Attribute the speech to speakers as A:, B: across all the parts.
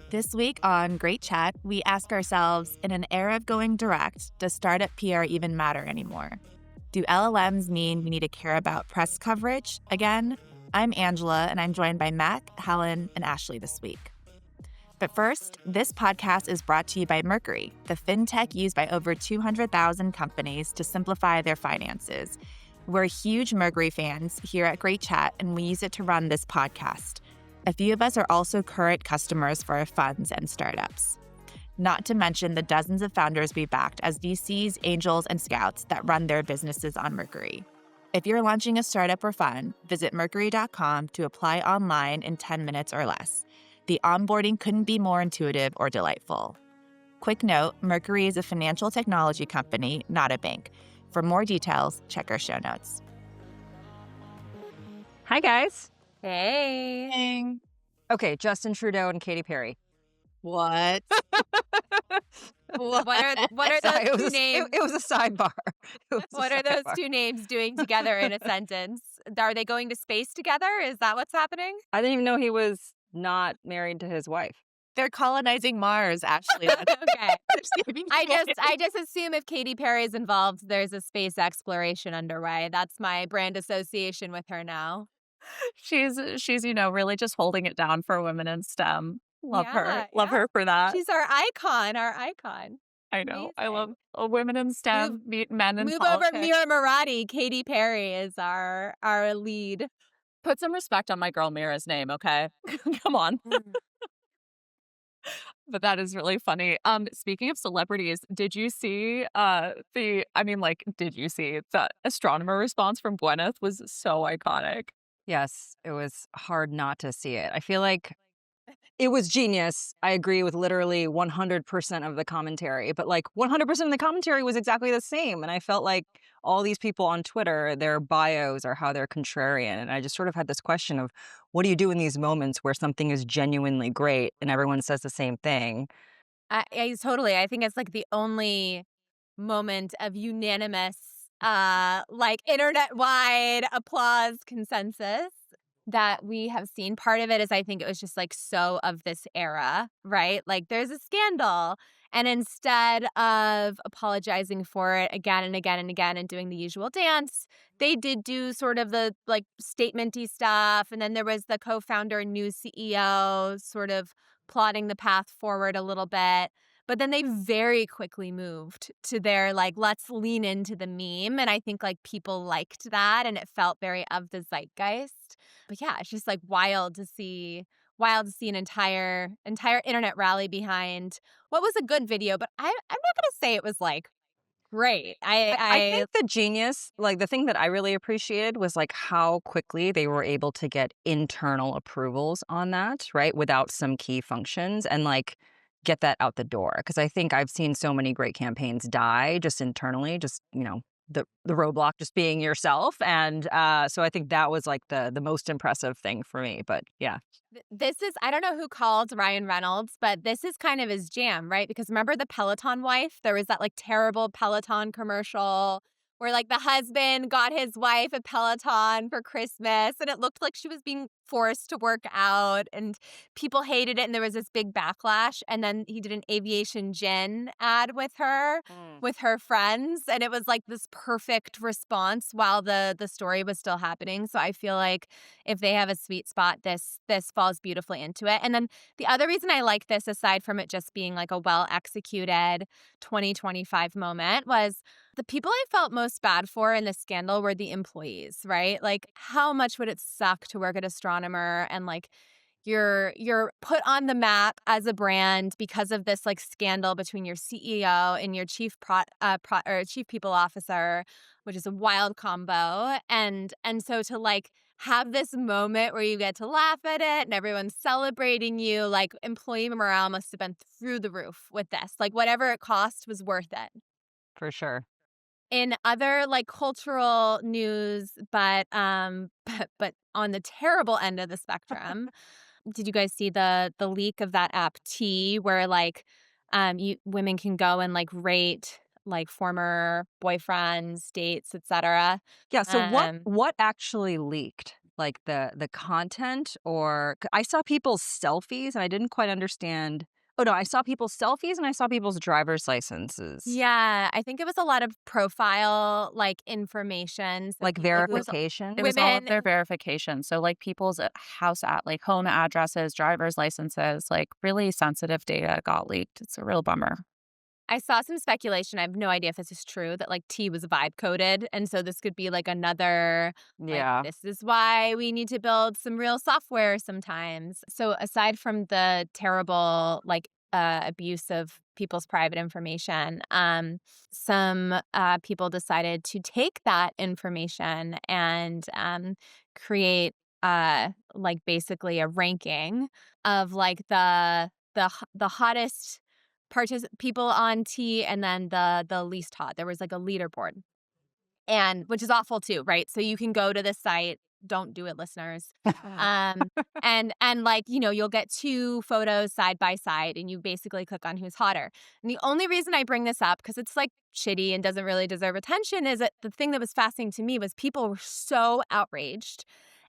A: This week on Great Chat, we ask ourselves, in an era of going direct, does startup PR even matter anymore? Do LLMs mean we need to care about press coverage again? I'm Angela, and I'm joined by Mac, Helen, and Ashley this week. But first, this podcast is brought to you by Mercury, the fintech used by over 200,000 companies to simplify their finances. We're huge Mercury fans here at Great Chat, and we use it to run this podcast. A few of us are also current customers for our funds and startups. Not to mention the dozens of founders we backed as VCs, angels, and scouts that run their businesses on Mercury. If you're launching a startup or fund, visit mercury.com to apply online in 10 minutes or less. The onboarding couldn't be more intuitive or delightful. Quick note, Mercury is a financial technology company, not a bank. For more details, check our show notes.
B: Hi, guys.
C: Hey.
B: Okay, Justin Trudeau and Katy Perry.
C: What?
D: What are those two names?
B: It was a sidebar.
D: What are those two names doing together in a sentence? Are they going to space together? Is that what's happening?
B: I didn't even know he was not married to his wife.
A: They're colonizing Mars, Ashley.
D: Okay. I just assume if Katy Perry is involved, there's a space exploration underway. That's my brand association with her now.
A: She's really just holding it down for women in STEM. Love her for that.
D: She's our icon.
A: I know.
D: Amazing.
A: I love women in STEM, meet men in
D: Move
A: politics.
D: over Mira Murati. Katy Perry is our lead.
A: Put some respect on my girl Mira's name, okay? Come on. But that is really funny. Speaking of celebrities, did you see the Astronomer response from Gwyneth was so iconic.
B: Yes, it was hard not to see it. I feel like it was genius. I agree with literally 100% of the commentary, but like 100% of the commentary was exactly the same. And I felt like all these people on Twitter, their bios are how they're contrarian. And I just sort of had this question of what do you do in these moments where something is genuinely great and everyone says the same thing?
D: I think it's like the only moment of unanimous, like internet-wide applause consensus that we have seen. Part of it is I think it was just like so of this era, right? Like there's a scandal, and instead of apologizing for it again and again and again and doing the usual dance, they did do sort of the like statement-y stuff. And then there was the co-founder and new CEO sort of plotting the path forward a little bit. But then they very quickly moved to their like, let's lean into the meme. And I think like people liked that and it felt very of the zeitgeist. But yeah, it's just like wild to see an entire internet rally behind what was a good video. But I'm not going to say it was like great.
B: I think the genius, like the thing that I really appreciated was like how quickly they were able to get internal approvals on that, right? Without some key functions and like get that out the door. Because I think I've seen so many great campaigns die just internally, just, the roadblock just being yourself. And so I think that was like the most impressive thing for me. But yeah.
D: This is, I don't know who called Ryan Reynolds, but this is kind of his jam, right? Because remember the Peloton wife? There was that like terrible Peloton commercial where like the husband got his wife a Peloton for Christmas and it looked like she was being forced to work out and people hated it and there was this big backlash. And then he did an aviation gin ad with her, with her friends. And it was like this perfect response while the story was still happening. So I feel like if they have a sweet spot, this falls beautifully into it. And then the other reason I like this, aside from it just being like a well-executed 2025 moment, was the people I felt most bad for in this scandal were the employees, right? Like, how much would it suck to work at Astronomer and like you're put on the map as a brand because of this like scandal between your CEO and your chief people officer, which is a wild combo. And so to like have this moment where you get to laugh at it and everyone's celebrating you, like employee morale must have been through the roof with this. Like whatever it cost was worth it.
B: For sure.
D: In other like cultural news, but on the terrible end of the spectrum, did you guys see the leak of that app T, where like women can go and like rate like former boyfriends, dates, etc.?
B: Yeah. So what actually leaked? like the content, or I saw people's selfies and I didn't quite understand. Oh no, I saw people's selfies and I saw people's driver's licenses,
D: Yeah, I think it was a lot of profile, like, information, so
B: like
D: people who
B: verification.
A: It was all of
D: women
A: their verification. So, like, people's house at like home addresses, driver's licenses, like really sensitive data got leaked. It's a real bummer.
D: I saw some speculation, I have no idea if this is true, that, like, tea was vibe coded, and so this could be, like, another, like,
B: Yeah.
D: this is why we need to build some real software sometimes. So aside from the terrible, like, abuse of people's private information, some, people decided to take that information and, create, like, basically a ranking of, like, the hottest people on T and then the least hot. There was like a leaderboard. And which is awful too, right? So you can go to this site, don't do it, listeners. Um and like, you'll get two photos side by side and you basically click on who's hotter. And the only reason I bring this up, because it's like shitty and doesn't really deserve attention, is that the thing that was fascinating to me was people were so outraged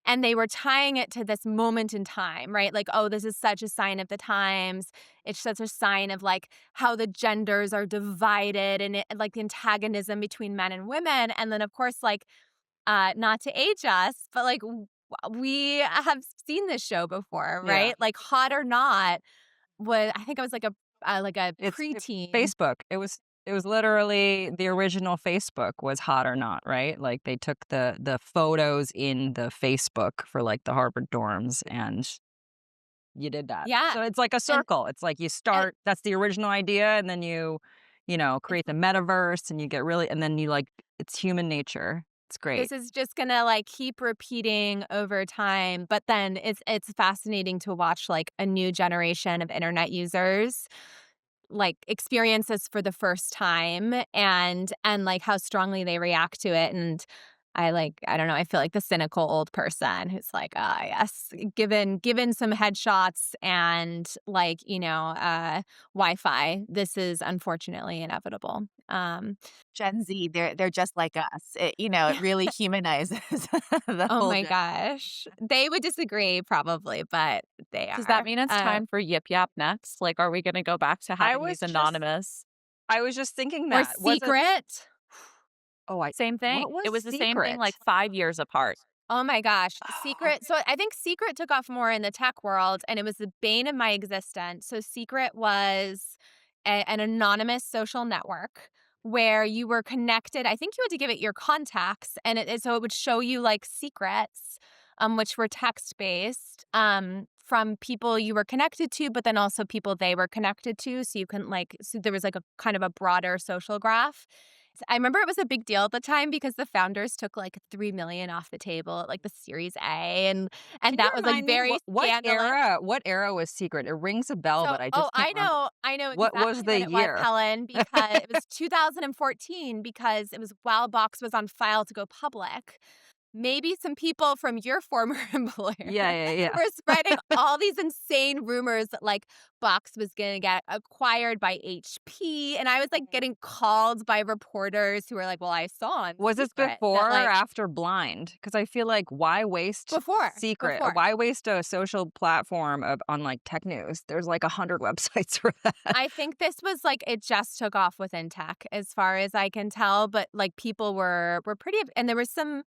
D: and they were tying it to this moment in time, right? Like, oh, this is such a sign of the times. It's such a sign of like how the genders are divided and like the antagonism between men and women. And then, of course, like, not to age us, but like we have seen this show before,
B: Yeah.
D: right? Like, Hot or Not was, I think I was like a
B: It's
D: preteen.
B: Facebook. It was literally the original Facebook was Hot or Not, right? Like they took the photos in the Facebook for like the Harvard dorms and you did that.
D: Yeah.
B: So it's like a
D: And,
B: circle. It's like you
D: and
B: start, that's the original idea, and then you
D: it's
B: create the metaverse and you get really, and then you like, it's human nature. It's great.
D: this is just gonna like keep repeating over time, but then it's fascinating to watch like a new generation of internet users like experience this for the first time and like how strongly they react to it. And I don't know, I feel like the cynical old person who's like, ah, yes, given some headshots and like, Wi-Fi, this is unfortunately inevitable.
A: Gen Z, they're just like us. It really humanizes the
D: Oh
A: whole
D: my
A: gen.
D: gosh. They would disagree probably, but they
A: Does that
D: are.
A: mean it's time for Yip Yap next? Like, are we going to go back to
B: I
A: having
B: was
A: these
B: just
A: anonymous?
B: I was just thinking
D: Or
B: that. Was it
D: Secret.
B: Oh, I
A: Same
B: what
A: thing.
B: was
A: It was the same thing like
B: Secret?
A: 5 years apart.
D: Oh my gosh. Secret. So I think Secret took off more in the tech world and it was the bane of my existence. So Secret was an anonymous social network where you were connected. I think you had to give it your contacts and so it would show you like secrets, which were text based, from people you were connected to, but then also people they were connected to. So you couldn't like, so there was like a kind of a broader social graph. I remember it was a big deal at the time because the founders took like 3 million off the table at like the Series A and
B: Can you
D: that was like
B: remind me
D: very scandalous.
B: what era was Secret? It rings a bell,
D: So,
B: but I
D: oh,
B: just can't remember.
D: I know
B: What was
D: exactly
B: the
D: when it was,
B: year?
D: Helen, because it was 2014 because it was while Box was on file to go public. Maybe some people from your former employer
B: Yeah, yeah, yeah.
D: were spreading all these insane rumors that like Box was going to get acquired by HP. And I was like getting called by reporters who were like, well, I saw on
B: Was this
D: Secret that
B: before or
D: like
B: after Blind? Because I feel like why waste Secret?
D: before.
B: Why waste a social platform on like tech news? There's like 100 websites for that.
D: I think this was like it just took off within tech as far as I can tell, but like people were pretty, and there was some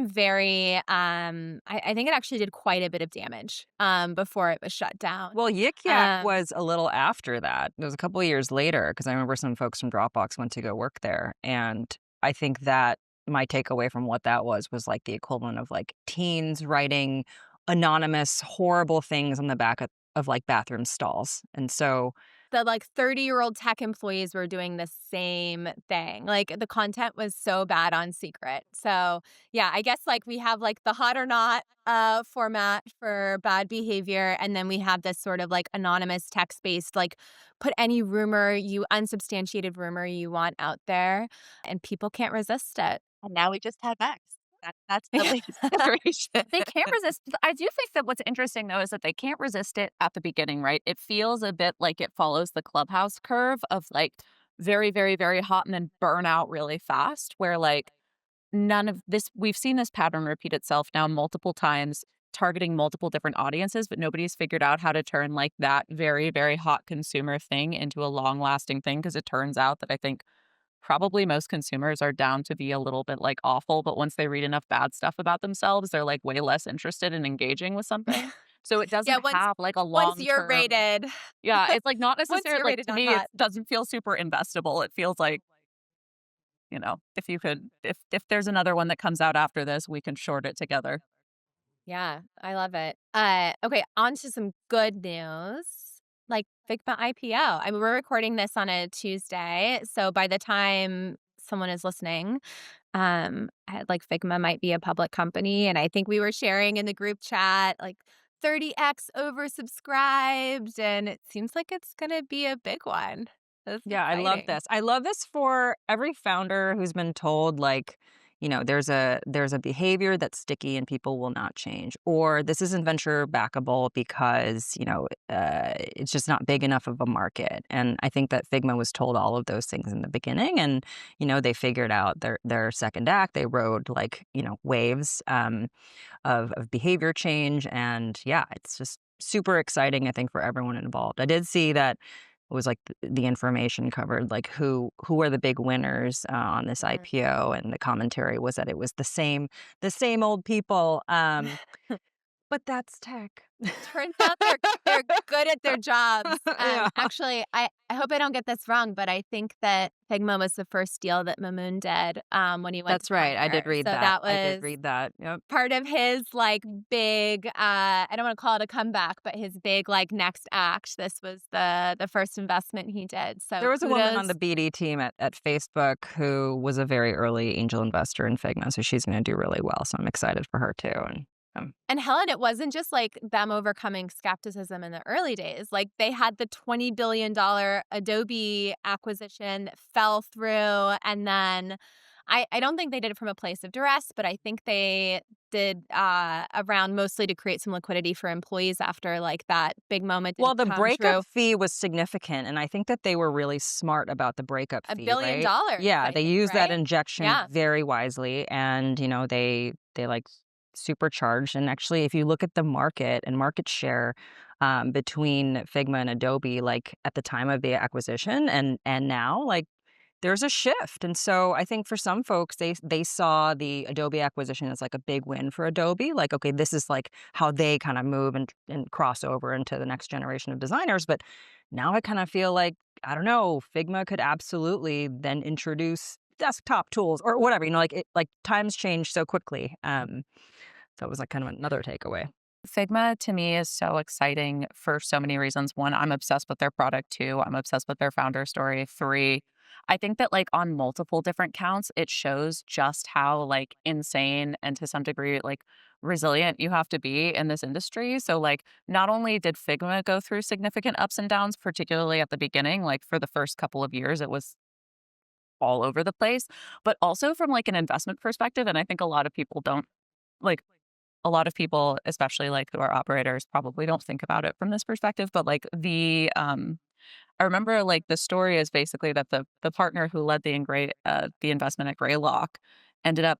D: very I think it actually did quite a bit of damage before it was shut down.
B: Well, Yik Yak
D: Um
B: was a little after that. It was a couple of years later because I remember some folks from Dropbox went to go work there. And I think that my takeaway from what that was like the equivalent of like teens writing anonymous, horrible things on the back of like bathroom stalls. And so,
D: the like 30-year-old tech employees were doing the same thing. Like the content was so bad on Secret. So yeah, I guess like we have like the Hot or Not format for bad behavior. And then we have this sort of like anonymous text based, like put any unsubstantiated rumor you want out there and people can't resist it.
A: And now we just have X. That's the latest iteration. They can't resist. I do think that what's interesting, though, is that they can't resist it at the beginning, right? It feels a bit like it follows the Clubhouse curve of like very, very, very hot and then burn out really fast, where like
B: none of this, we've seen this pattern repeat itself now multiple times, targeting multiple different audiences, but nobody's figured out how to turn like that very, very hot consumer thing into a long lasting thing. Cause it turns out that I think probably most consumers are down to be a little bit like awful, but once they read enough bad stuff about themselves, they're like way less interested in engaging with something. So it
D: Yeah,
B: doesn't have like a
D: once
B: long
D: you're
B: term.
D: rated.
B: Yeah, it's like not
D: Once
B: necessarily
D: you're
B: like
D: rated
B: to
D: not
B: me, it
D: hot.
B: doesn't feel super investable. It feels like, if you could, if there's another one that comes out after this, we can short it together.
D: Yeah, I love it. Okay, on to some good news, like Figma IPO. I mean, we're recording this on a Tuesday, so by the time someone is listening, like Figma might be a public company, and I think we were sharing in the group chat like 30x oversubscribed, and it seems like it's gonna be a big one. That's
B: Yeah, I love
D: exciting.
B: this. I love this for every founder who's been told like, there's a behavior that's sticky and people will not change, or this isn't venture backable because it's just not big enough of a market. And I think that Figma was told all of those things in the beginning, and they figured out their second act. They rode like waves of behavior change, and yeah, it's just super exciting. I think for everyone involved. I did see that it was like the information covered like who are the big winners on this
D: Mhm.
B: IPO, and the commentary was that it was the same old people. But that's tech.
D: Turns out they're good at their jobs.
B: Yeah,
D: Actually, I hope I don't get this wrong, but I think that Figma was the first deal that Mamoon did, when he went to
B: that's right. I did
D: Partner.
B: read
D: So
B: that.
D: that
B: I did
D: was
B: read that. Yep.
D: part of his, like, big, I don't wanna call it a comeback, but his big, like, next act. This was the first investment he did. So
B: There was a woman on
D: kudos.
B: the BD team at Facebook who was a very early angel investor in Figma, so she's going to do really well. So I'm excited for her too. And
D: And Helen, it wasn't just like them overcoming skepticism in the early days. Like they had the $20 billion Adobe acquisition that fell through. And then I don't think they did it from a place of duress, but I think they did around mostly to create some liquidity for employees after like that big moment
B: well,
D: didn't
B: the
D: come
B: breakup
D: true.
B: fee was significant, and I think that they were really smart about the breakup
D: A
B: fee,
D: billion
B: right?
D: dollars,
B: Yeah,
D: I
B: they
D: think,
B: used that
D: right?
B: injection
D: Yeah.
B: very wisely, and they like supercharged. And actually, if you look at the market and market share between Figma and Adobe, like at the time of the acquisition and now, like there's a shift. And so I think for some folks, they saw the Adobe acquisition as like a big win for Adobe. Like, okay, this is like how they kind of move and cross over into the next generation of designers. But now I kind of feel like, I don't know, Figma could absolutely then introduce desktop tools or whatever, like times change so quickly. So it was like kind of another takeaway. Figma to me is so exciting for so many reasons. One, I'm obsessed with their product. Two, I'm obsessed with their founder story. Three, I think that like on multiple different counts, it shows just how like insane and to some degree like resilient you have to be in this industry. So like not only did Figma go through significant ups and downs, particularly at the beginning, like for the first couple of years, it was all over the place, but also from like an investment perspective. And I think a lot of people don't like a lot of people, especially like who are operators, probably don't think about it from this perspective. But like I remember like the story is basically that the partner who led the investment at Greylock ended up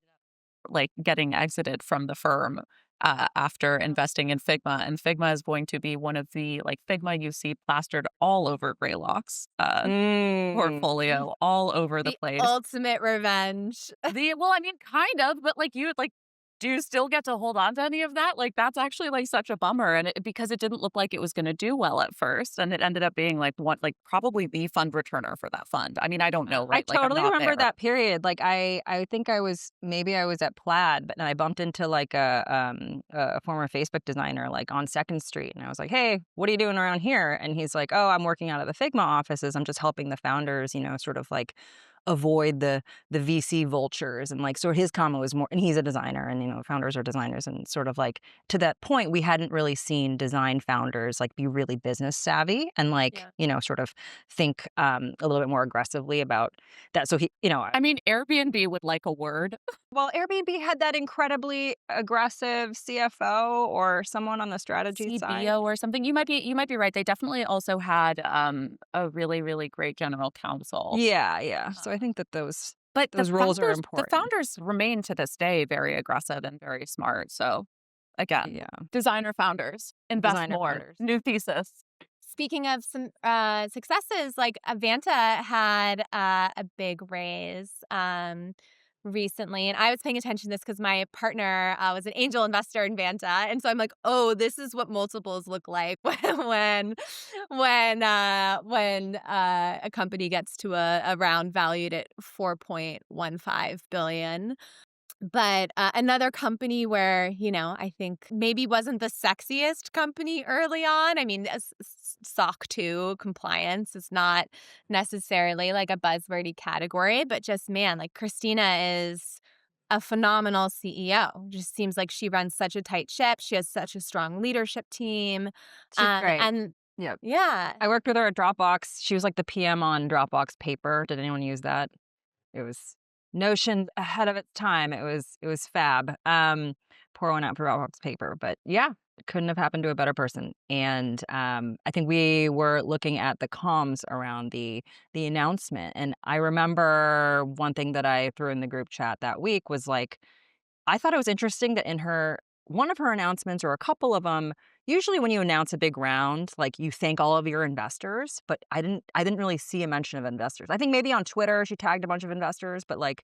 B: like getting exited from the firm after investing in Figma, and Figma is going to be one of the like Figma you see plastered all over Greylock's
C: Mm.
B: portfolio, all over the
D: The
B: place.
D: ultimate revenge.
B: Well, I mean, kind of, but, like, you like, do you still get to hold on to any of that? Like, that's actually, like, such a bummer, and because it didn't look like it was gonna do well at first, and it ended up being, like, probably the fund returner for that fund. I mean, I don't know,
C: I
B: right? Like, I'm
C: totally
B: not
C: remember
B: there.
C: that period. Like I think maybe I was at Plaid, but then I bumped into like a former Facebook designer like on Second Street, and I was like, "Hey, what are you doing around here?" And he's like, "Oh, I'm working out of the Figma offices. I'm just helping the founders, sort of like avoid the VC vultures." And like so his comment was more, and he's a designer, and founders are designers, and sort of like to that point we hadn't really seen design founders like be really business savvy and like
D: Yeah.
C: sort of think a little bit more aggressively about that. So
B: I mean, Airbnb would like a word.
C: well, Airbnb had that incredibly aggressive CFO or someone on the strategy side.
B: CBO or something. You might be right. They definitely also had, a really, really great general counsel.
C: Yeah, yeah. So I
B: Um
C: think that those But those roles are
E: the
C: important.
E: founders remain to this day very aggressive and very smart. So again,
C: Yeah.
E: designer founders, invest
C: Designer
E: more.
C: founders.
E: New thesis.
D: Speaking of some successes, like Avanta had a big raise recently, and I was paying attention to this because my partner was an angel investor in Vanta, and so I'm like, oh, this is what multiples look like when a company gets to a round valued at $4.15 billion. But another company where, I think maybe wasn't the sexiest company early on. I mean, SOC 2 compliance is not necessarily like a buzzwordy category, but just, man, like Christina is a phenomenal CEO. Just seems like she runs such a tight ship. She has such a strong leadership team.
C: She's great.
D: And
C: Yep.
D: yeah,
C: I worked with her at Dropbox. She was like the PM on Dropbox Paper. Did anyone use that? It was Notion ahead of its time. It was fab. Pour one out for Dropbox Paper. But yeah, it couldn't have happened to a better person. And I think we were looking at the comms around the announcement. And I remember one thing that I threw in the group chat that week was like, I thought it was interesting that in one of her announcements or a couple of them, usually when you announce a big round, like you thank all of your investors, but I didn't really see a mention of investors. I think maybe on Twitter she tagged a bunch of investors, but like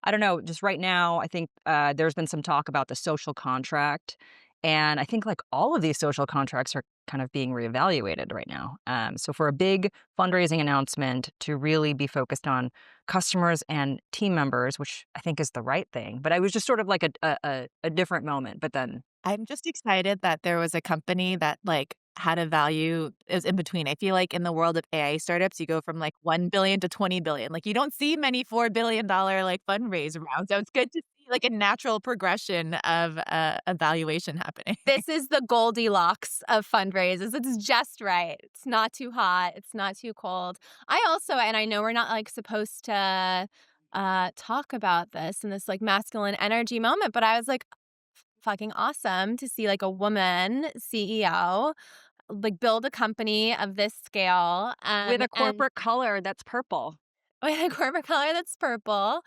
C: I don't know, just right now I think there's been some talk about the social contract, and I think like all of these social contracts are kind of being reevaluated right now. So for a big fundraising announcement to really be focused on customers and team members, which I think is the right thing. But I was just sort of like a different moment. But then
A: I'm just excited that there was a company that like had a value is in between. I feel like in the world of AI startups, you go from like 1 billion to 20 billion. Like you don't see many $4 billion like fundraise rounds. So it's good to see like a natural progression of a valuation happening.
D: this is the Goldilocks of fundraisers. It's just right. It's not too hot. It's not too cold. I also, and I know we're not like supposed to talk about this in this like masculine energy moment, but I was like, fucking awesome to see like a woman CEO like build a company of this scale
C: with a
D: and
C: corporate color that's purple.
D: with a corporate color that's purple.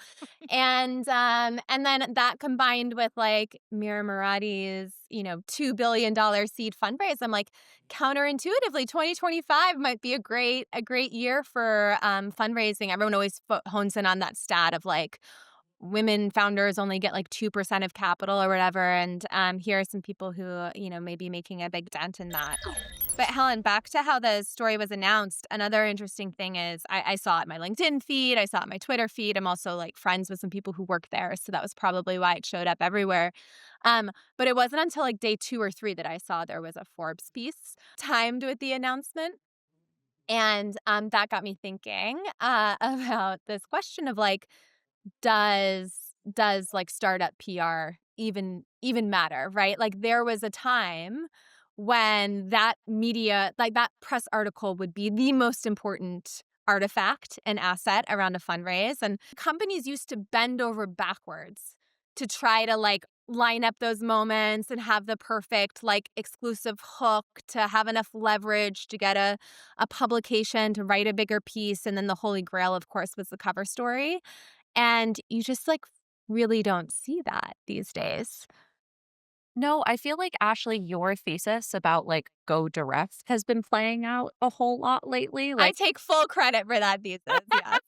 D: And then that combined with like Mira Murati's, $2 billion seed fundraise. I'm like, counterintuitively, 2025 might be a great year for fundraising. Everyone always hones in on that stat of like women founders only get like 2% of capital or whatever. And here are some people who, may be making a big dent in that. But Helen, back to how the story was announced. Another interesting thing is I saw it in my LinkedIn feed. I saw it in my Twitter feed. I'm also like friends with some people who work there. So that was probably why it showed up everywhere. But it wasn't until like day 2 or 3 that I saw there was a Forbes piece timed with the announcement. And that got me thinking about this question of like, does like startup PR even matter, right? Like there was a time when that media, like that press article would be the most important artifact and asset around a fundraise. And companies used to bend over backwards to try to like line up those moments and have the perfect like exclusive hook to have enough leverage to get a publication to write a bigger piece. And then the holy grail, of course, was the cover story. And you just like really don't see that these days.
E: No, I feel like Ashley, your thesis about like go direct has been playing out a whole lot lately.
D: I
E: Like
D: take full credit for that thesis. Yes.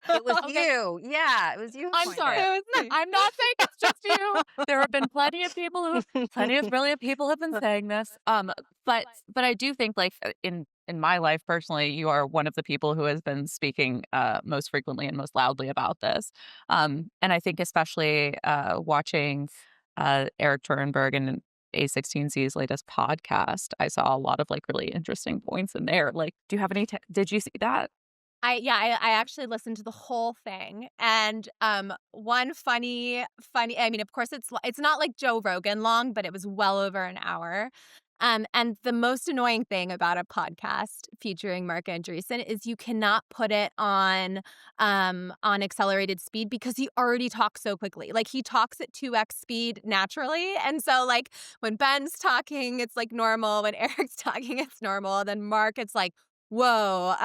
C: It was
E: Okay.
C: you. Yeah, it was you. who
E: I'm
C: coined
E: sorry.
C: it.
E: I'm not saying it's just you. There have been plenty of brilliant people have been saying this. But I do think like in my life personally, you are one of the people who has been speaking most frequently and most loudly about this. And I think especially watching Eric Turnberg and A16Z's latest podcast, I saw a lot of like really interesting points in there. Like, do you have any? Did you see that?
D: I actually listened to the whole thing, and one funny. I mean, of course, it's not like Joe Rogan long, but it was well over an hour. And the most annoying thing about a podcast featuring Mark Andreessen is you cannot put it on accelerated speed because he already talks so quickly. Like he talks at 2x speed naturally, and so like when Ben's talking, it's like normal. When Eric's talking, it's normal. Then Mark, it's like Whoa.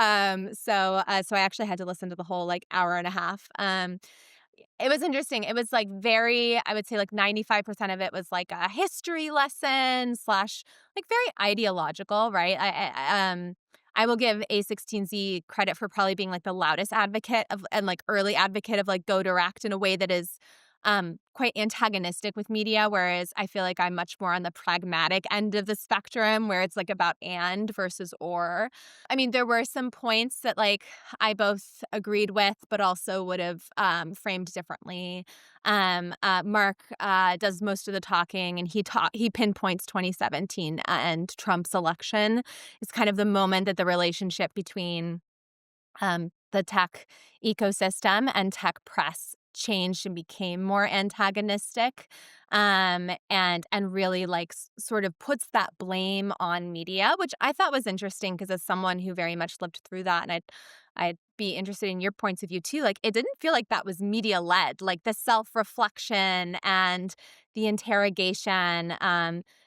D: So I actually had to listen to the whole like hour and a half. It was interesting. It was like very, I would say like 95% of it was like a history lesson slash like very ideological, right? I will give A16Z credit for probably being like the loudest advocate of and like early advocate of like go direct in a way that is quite antagonistic with media, whereas I feel like I'm much more on the pragmatic end of the spectrum where it's like about and versus or. I mean, there were some points that like I both agreed with, but also would have framed differently. Mark does most of the talking, and he pinpoints 2017 and Trump's election is kind of the moment that the relationship between the tech ecosystem and tech press changed and became more antagonistic, and really like sort of puts that blame on media, which I thought was interesting because as someone who very much lived through that, and I'd be interested in your points of view too. Like it didn't feel like that was media led, like the self reflection and the interrogation.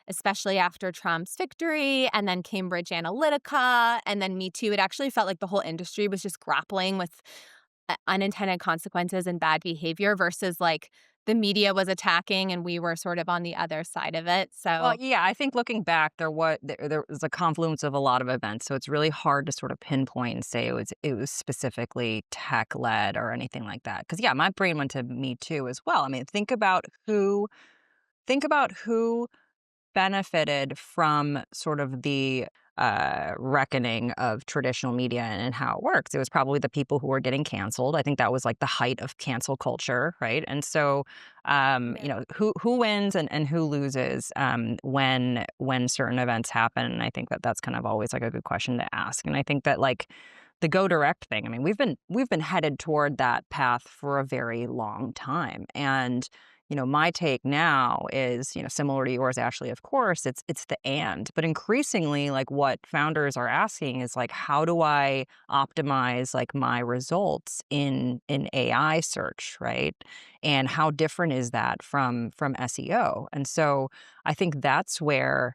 D: Especially after Trump's victory and then Cambridge Analytica and then Me Too. It actually felt like the whole industry was just grappling with unintended consequences and bad behavior versus like the media was attacking and we were sort of on the other side of it.
B: Well,
D: So,
B: yeah, I think looking back, there was a confluence of a lot of events, so it's really hard to sort of pinpoint and say it was specifically tech led or anything like that. Because yeah, my brain went to Me Too as well. I mean, think about who benefited from sort of the reckoning of traditional media and how it works. It was probably the people who were getting canceled. I think that was like the height of cancel culture, right? And so,
D: yeah.
B: who wins and who loses when certain events happen. And I think that's kind of always like a good question to ask. And I think that like the go direct thing. I mean, we've been headed toward that path for a very long time, and my take now is, similar to yours, Ashley, of course, it's the and, but increasingly like what founders are asking is like, how do I optimize like my results in AI search, right? And how different is that from SEO? And so I think that's where,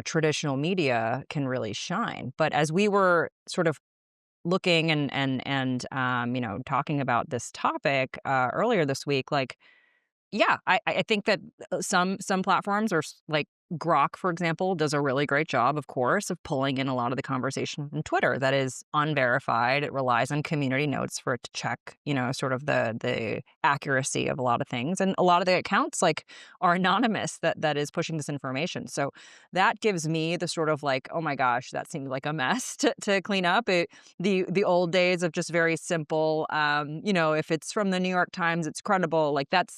B: traditional media can really shine. But as we were sort of looking and talking about this topic earlier this week, like yeah, I think that some platforms are like Grok, for example, does a really great job, of course, of pulling in a lot of the conversation from Twitter that is unverified. It relies on community notes for it to check, sort of the accuracy of a lot of things, and a lot of the accounts like are anonymous that is pushing this information. So that gives me the sort of like, oh my gosh, that seemed like a mess to clean up. The old days of just very simple, if it's from the New York Times, it's credible. Like that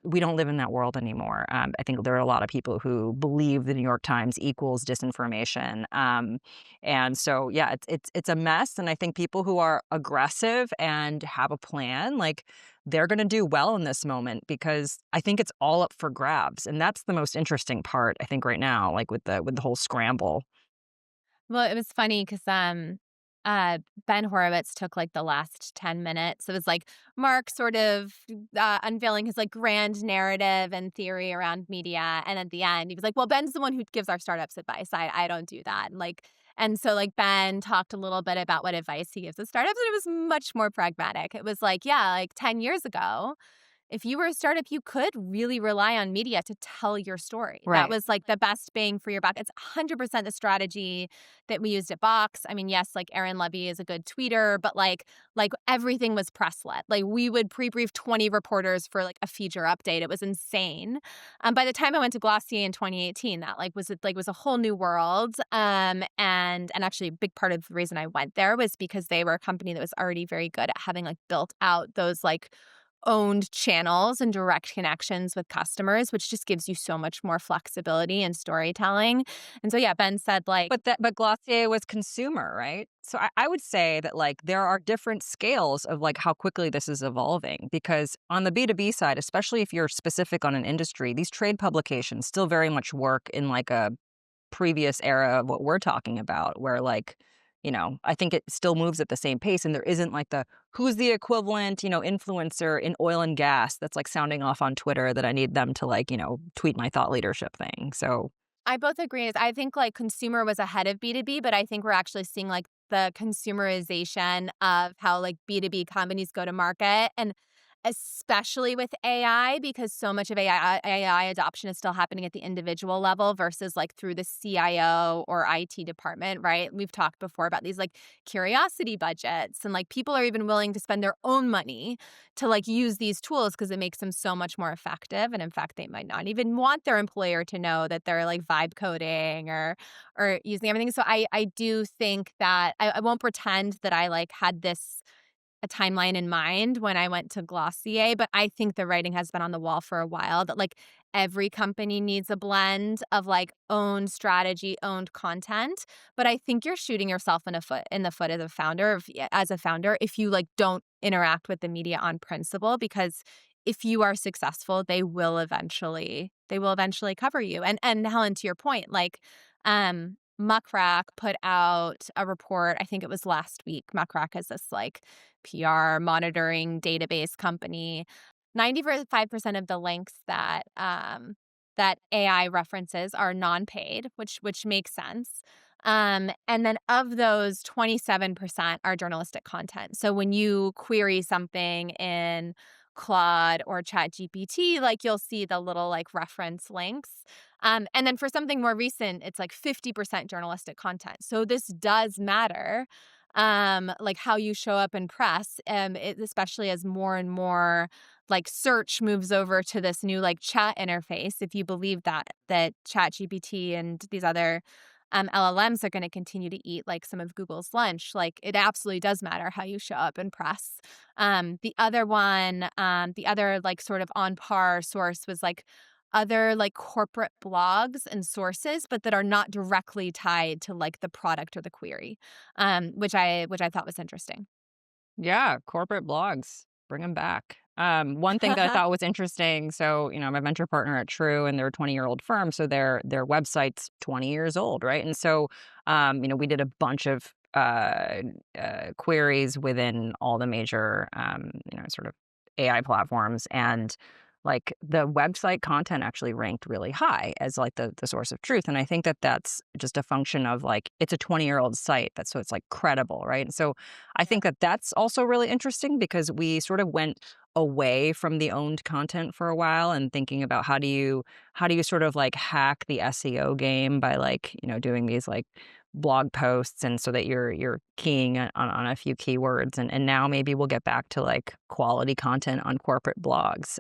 B: we don't live in that world anymore. I think there are a lot of people who believe the New York Times equals disinformation, and so yeah, it's a mess. And I think people who are aggressive and have a plan, like they're going to do well in this moment because I think it's all up for grabs, and that's the most interesting part. I think right now, like with the whole scramble.
D: Well, it was funny because uh, Ben Horowitz took like the last 10 minutes. It was like Mark sort of unveiling his like grand narrative and theory around media. And at the end, he was like, well, Ben's the one who gives our startups advice. I don't do that. And so like Ben talked a little bit about what advice he gives to startups, and it was much more pragmatic. It was like, yeah, like 10 years ago, if you were a startup, you could really rely on media to tell your story. That
B: Right.
D: was like the best bang for your buck. It's 100% the strategy that we used at Box. I mean, yes, like Aaron Levy is a good tweeter, but like everything was press led. Like we would pre-brief 20 reporters for like a feature update. It was insane. By the time I went to Glossier in 2018, that was a whole new world. And actually a big part of the reason I went there was because they were a company that was already very good at having like built out those like owned channels and direct connections with customers, which just gives you so much more flexibility and storytelling. And so, yeah, Ben said like,
B: But Glossier was consumer, right? So I would say that like there are different scales of like how quickly this is evolving, because on the B2B side, especially if you're specific on an industry, these trade publications still very much work in like a previous era of what we're talking about, where like, I think it still moves at the same pace, and there isn't like the who's the equivalent, influencer in oil and gas that's like sounding off on Twitter that I need them to like, tweet my thought leadership thing. So
D: I both agree. I think like consumer was ahead of B2B, but I think we're actually seeing like the consumerization of how like B2B companies go to market. And especially with AI, because so much of AI adoption is still happening at the individual level versus like through the CIO or IT department, right? We've talked before about these like curiosity budgets, and like people are even willing to spend their own money to like use these tools because it makes them so much more effective. And in fact, they might not even want their employer to know that they're like vibe coding or using everything. So I do think that I won't pretend that I like had this a timeline in mind when I went to Glossier, but I think the writing has been on the wall for a while that like every company needs a blend of like owned strategy, owned content. But I think you're shooting yourself in the foot as a founder if you like don't interact with the media on principle, because if you are successful, they will eventually cover you. And Helen, to your point, like Muckrack put out a report, I think it was last week. Muckrack is this like PR monitoring database company. 95% of the links that AI references are non-paid, which makes sense. And then of those, 27% are journalistic content. So when you query something in Claude or ChatGPT, like you'll see the little like reference links. And then for something more recent, it's like 50% journalistic content. So this does matter, like how you show up in press, especially as more and more like search moves over to this new like chat interface. If you believe that ChatGPT and these other LLMs are going to continue to eat like some of Google's lunch, like it absolutely does matter how you show up in press. The other like sort of on par source was like other like corporate blogs and sources, but that are not directly tied to like the product or the query, which I thought was interesting.
B: Yeah, corporate blogs, bring them back. One thing that I thought was interesting. So, I'm a venture partner at True, and they're a 20-year-old firm, so their website's 20 years old, right? And so, we did a bunch of queries within all the major, sort of AI platforms, and like the website content actually ranked really high as like the source of truth. And I think that that's just a function of like it's a 20-year-old site, that's so it's like credible, right? And so I think that that's also really interesting because we sort of went away from the owned content for a while and thinking about how do you sort of like hack the SEO game by like, doing these like blog posts, and so that you're keying on a few keywords, and now maybe we'll get back to like quality content on corporate blogs.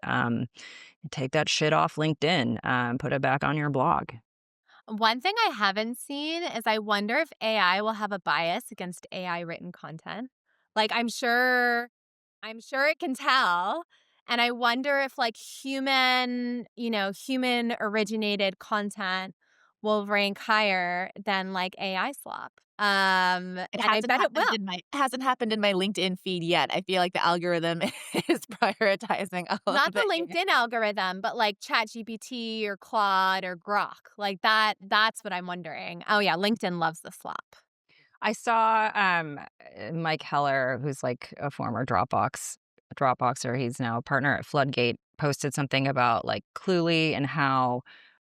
B: Take that shit off LinkedIn, put it back on your blog.
D: One thing I haven't seen is I wonder if AI will have a bias against AI written content. Like I'm sure it can tell. And I wonder if like human originated content will rank higher than like AI slop. And I bet it will.
A: It hasn't happened in my LinkedIn feed yet. I feel like the algorithm is prioritizing all
D: Not
A: of
D: the
A: it.
D: LinkedIn algorithm, but like ChatGPT or Claude or Grok. Like that's what I'm wondering. Oh yeah, LinkedIn loves the slop.
B: I saw Mike Heller, who's like a former Dropboxer. He's now a partner at Floodgate, posted something about like Cluely and how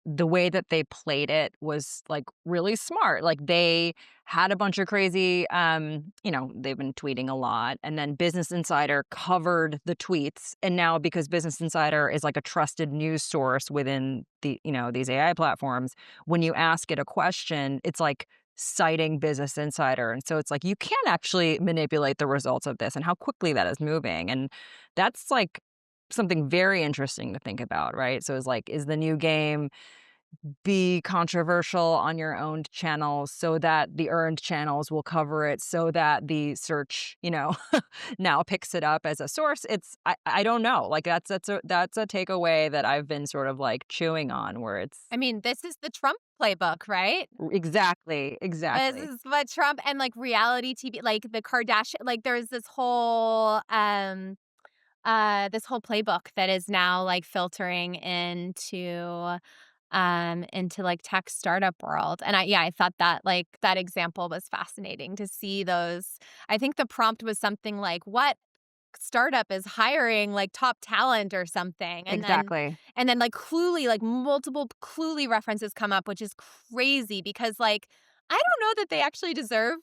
B: the way that they played it was like really smart. Like they had a bunch of crazy, they've been tweeting a lot, and then Business Insider covered the tweets. And now because Business Insider is like a trusted news source within these AI platforms, when you ask it a question, it's like citing Business Insider. And so it's like you can actually manipulate the results of this and how quickly that is moving. And that's like something very interesting to think about, right? So it's like, is the new game be controversial on your owned channels so that the earned channels will cover it, so that the search, now picks it up as a source? I don't know. Like that's a takeaway that I've been sort of like chewing on, where it's
D: I mean, this is the Trump playbook, right?
B: exactly.
D: This is what Trump and like reality TV, like the Kardashian, like there's this whole playbook that is now like filtering into like tech startup world. And I thought that like that example was fascinating to see those. I think the prompt was something like, what startup is hiring like top talent or something.
C: Exactly.
D: And then like Cluely, like multiple Cluely references come up, which is crazy because like I don't know that they actually deserve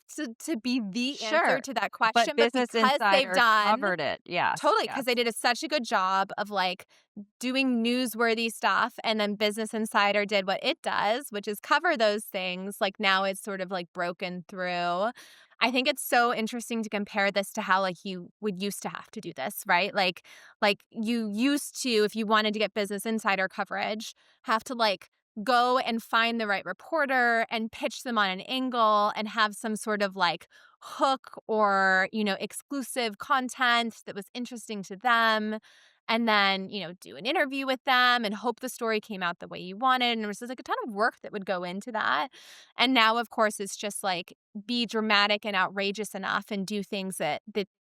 D: to be the answer
C: Sure.
D: to that
C: But
D: question, but
C: Business
D: because they've
C: Insider
D: done
C: covered it. Yes.
D: totally,
C: Yes.
D: because they did such a good job of like doing newsworthy stuff, and then Business Insider did what it does, which is cover those things. Like now it's sort of like broken through. I think it's so interesting to compare this to how like you would used to have to do this, right? Like you used to, if you wanted to get Business Insider coverage, have to like go and find the right reporter and pitch them on an angle and have some sort of like hook or, exclusive content that was interesting to them. And then, do an interview with them and hope the story came out the way you wanted. And there was just like a ton of work that would go into that. And now, of course, it's just like be dramatic and outrageous enough and do things that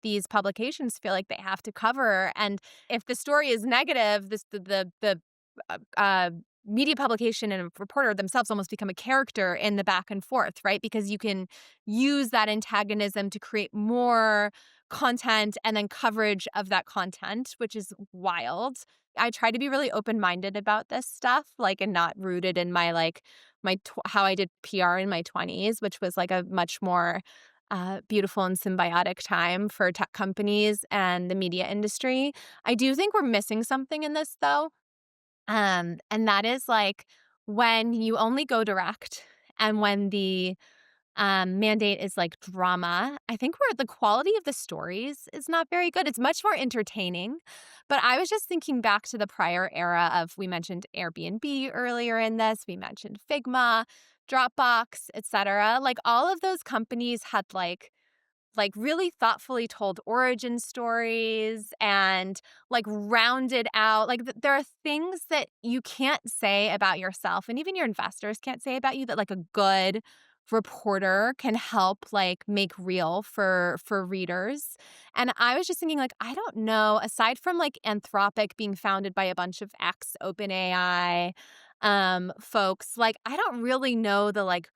D: these publications feel like they have to cover. And if the story is negative, the uh, media publication and a reporter themselves almost become a character in the back and forth, right? Because you can use that antagonism to create more content and then coverage of that content, which is wild. I try to be really open-minded about this stuff, like, and not rooted in my like how I did PR in my 20s, which was like a much more beautiful and symbiotic time for tech companies and the media industry. I do think we're missing something in this, though. And that is like when you only go direct and when the mandate is like drama, I think where the quality of the stories is not very good. It's much more entertaining. But I was just thinking back to the prior era of, we mentioned Airbnb earlier in this, we mentioned Figma, Dropbox, etc. Like all of those companies had like really thoughtfully told origin stories and like rounded out like there are things that you can't say about yourself and even your investors can't say about you that like a good reporter can help like make real for readers. And I was just thinking like I don't know, aside from like Anthropic being founded by a bunch of ex OpenAI folks, like I don't really know the like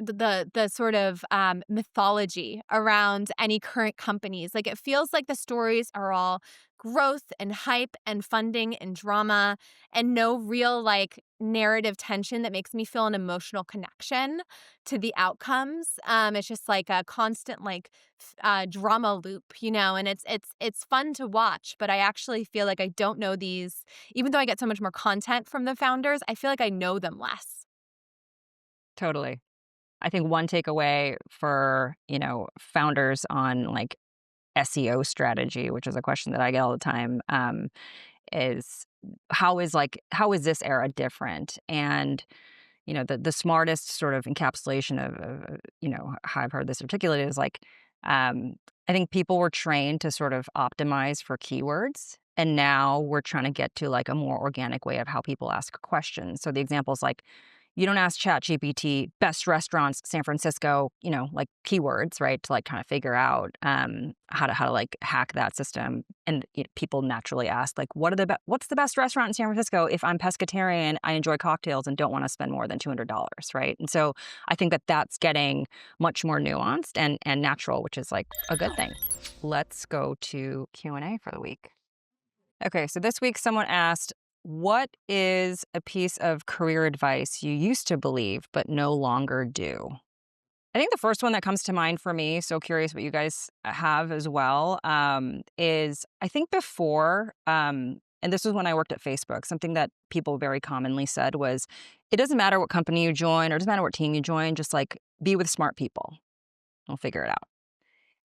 D: the sort of mythology around any current companies. Like it feels like the stories are all growth and hype and funding and drama and no real like narrative tension that makes me feel an emotional connection to the outcomes. It's just like a constant like drama loop, and it's fun to watch, but I actually feel like I don't know these, even though I get so much more content from the founders, I feel like I know them less.
C: Totally. I think one takeaway for, founders on like SEO strategy, which is a question that I get all the time, is how is this era different? And, the smartest sort of encapsulation of how I've heard this articulated is like, I think people were trained to sort of optimize for keywords. And now we're trying to get to like a more organic way of how people ask questions. So the example is like, you don't ask ChatGPT best restaurants San Francisco, like keywords, right? To like kind of figure out how to like hack that system. And people naturally ask like, what's the best restaurant in San Francisco? If I'm pescatarian, I enjoy cocktails and don't want to spend more than $200, right? And so I think that that's getting much more nuanced and natural, which is like a good thing. Let's go to Q&A for the week. Okay, so this week someone asked, what is a piece of career advice you used to believe but no longer do? I think the first one that comes to mind for me, so curious what you guys have as well, is I think before, and this was when I worked at Facebook, something that people very commonly said was, it doesn't matter what company you join or it doesn't matter what team you join, just like be with smart people. We'll figure it out.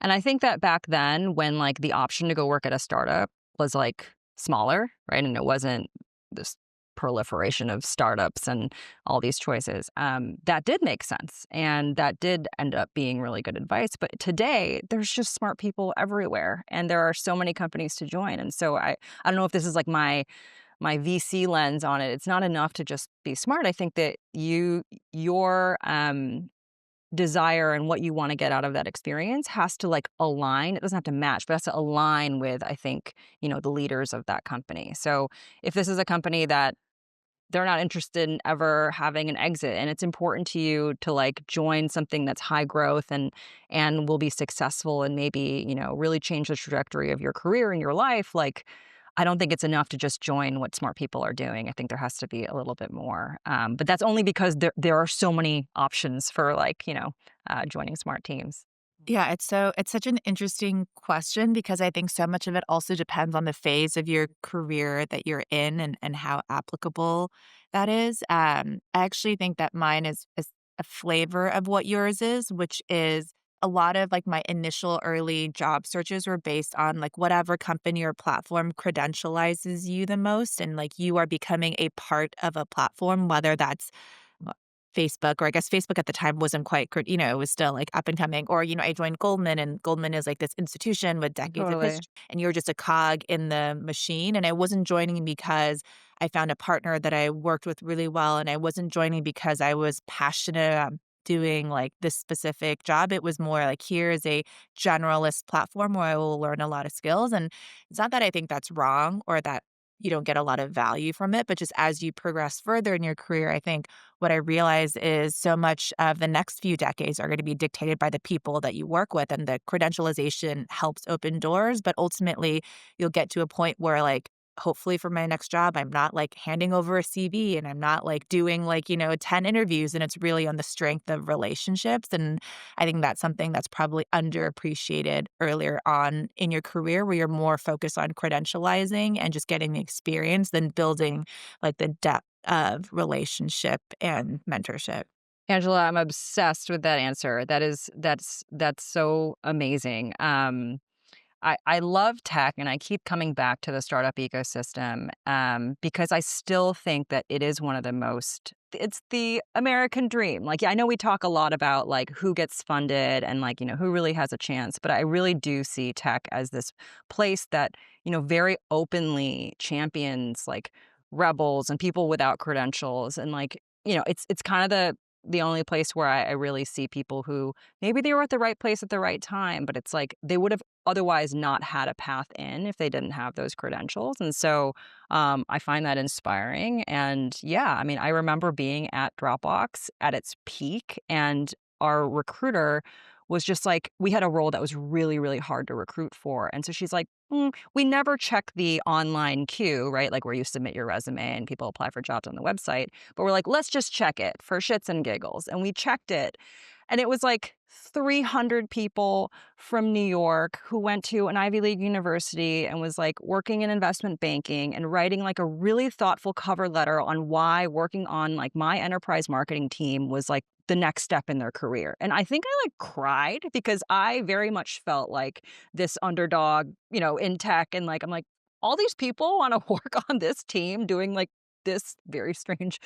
C: And I think that back then when like the option to go work at a startup was like smaller, right? And it wasn't this proliferation of startups and all these choices. That did make sense. And that did end up being really good advice. But today, there's just smart people everywhere. And there are so many companies to join. And so I don't know if this is like my VC lens on it. It's not enough to just be smart. I think that your desire and what you want to get out of that experience has to like align. It doesn't have to match, but it has to align with, I think, the leaders of that company. So if this is a company that they're not interested in ever having an exit. And it's important to you to like join something that's high growth and will be successful and maybe, really change the trajectory of your career and your life. Like, I don't think it's enough to just join what smart people are doing. I think there has to be a little bit more. But that's only because there are so many options for like, joining smart teams.
A: Yeah, it's such an interesting question because I think so much of it also depends on the phase of your career that you're in and how applicable that is. I actually think that mine is a flavor of what yours is, which is a lot of like my initial early job searches were based on like whatever company or platform credentializes you the most and like you are becoming a part of a platform, whether that's uh, Facebook, or I guess Facebook at the time wasn't quite, it was still like up and coming. Or, I joined Goldman, and Goldman is like this institution with decades of
C: Totally.
A: history, and you're just a cog in the machine. And I wasn't joining because I found a partner that I worked with really well. And I wasn't joining because I was passionate about doing like this specific job. It was more like, here is a generalist platform where I will learn a lot of skills. And it's not that I think that's wrong or that you don't get a lot of value from it, but just as you progress further in your career, I think what I realize is so much of the next few decades are going to be dictated by the people that you work with, and the credentialization helps open doors. But ultimately, you'll get to a point where, like, hopefully for my next job, I'm not like handing over a CV and I'm not like doing like, 10 interviews, and it's really on the strength of relationships. And I think that's something that's probably underappreciated earlier on in your career, where you're more focused on credentializing and just getting the experience than building like the depth of relationship and mentorship.
C: Angela, I'm obsessed with that answer. That's so amazing. I love tech and I keep coming back to the startup ecosystem because I still think that it is one of the most, it's the American dream. Like, yeah, I know we talk a lot about like who gets funded and like, who really has a chance, but I really do see tech as this place that, very openly champions like rebels and people without credentials. And like, it's kind of the only place where I really see people who maybe they were at the right place at the right time, but it's like they would have otherwise not had a path in if they didn't have those credentials. And so I find that inspiring. And yeah, I mean, I remember being at Dropbox at its peak, and our recruiter was just like, we had a role that was really, really hard to recruit for. And so she's like, we never check the online queue, right? Like where you submit your resume and people apply for jobs on the website. But we're like, let's just check it for shits and giggles. And we checked it. And it was like 300 people from New York who went to an Ivy League university and was like working in investment banking and writing like a really thoughtful cover letter on why working on like my enterprise marketing team was like the next step in their career. And I think I like cried because I very much felt like this underdog, in tech. And like, I'm like, all these people want to work on this team doing like this very strange,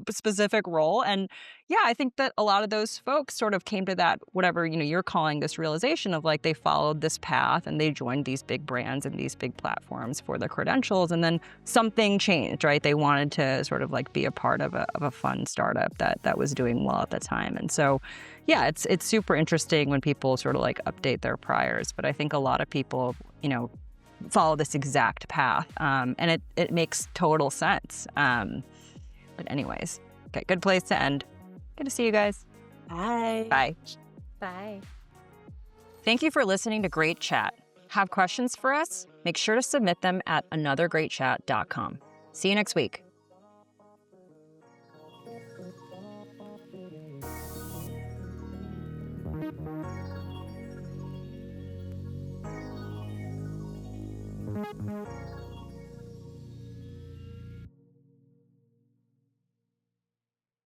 C: specific role. And yeah, I think that a lot of those folks sort of came to that, whatever, you're calling this realization of like they followed this path and they joined these big brands and these big platforms for the credentials. And then something changed, right? They wanted to sort of like be a part of a fun startup that was doing well at the time. And so, yeah, it's super interesting when people sort of like update their priors. But I think a lot of people, follow this exact path. And it makes total sense. But anyways, okay, good place to end. Good to see you guys.
A: Bye.
C: Bye.
D: Bye.
C: Thank you for listening to Great Chat. Have questions for us? Make sure to submit them at anothergreatchat.com. See you next week.